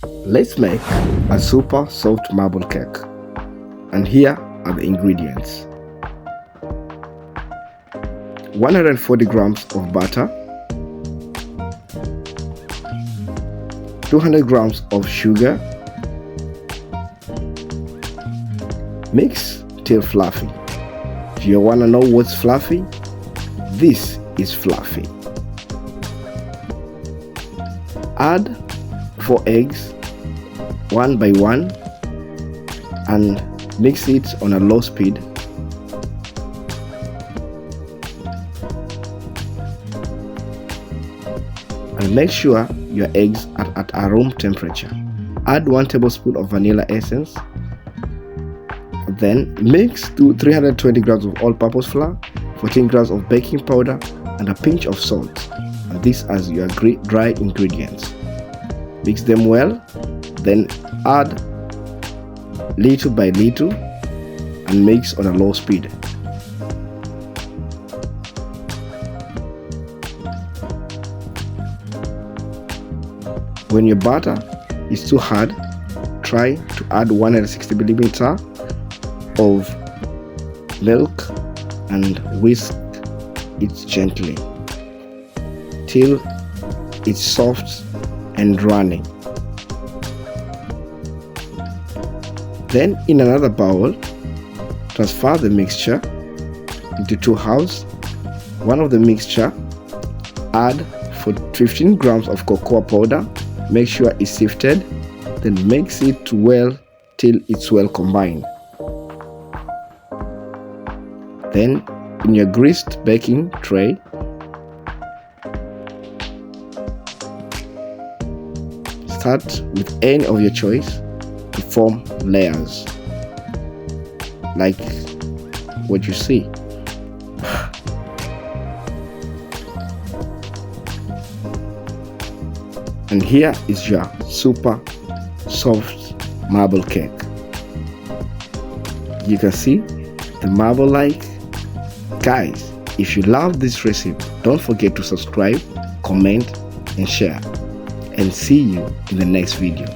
Let's make a super soft marble cake, and here are the ingredients: 140 grams of butter, 200 grams of sugar. Mix till fluffy. If you want to know what's fluffy, this is fluffy. Add 4 eggs, one by one, and mix it on a low speed. And make sure your eggs are at a room temperature. Add 1 tablespoon of vanilla essence. Then mix to 320 grams of all-purpose flour, 14 grams of baking powder, and a pinch of salt. And these as your dry ingredients. Mix them well, then add little by little and mix on a low speed. When your butter is too hard, try to add 160 milliliters of milk and whisk it gently till it's soft and runny. Then in another bowl, transfer the mixture into 2 halves. One of the mixture, add 15 grams of cocoa powder. Make sure it's sifted, then mix it well till it's well combined. Then in your greased baking tray, start with any of your choice to form layers like what you see. And here is your super soft marble cake. You can see the marble like. Guys, if you love this recipe, don't forget to subscribe, comment, and share. And see you in the next video.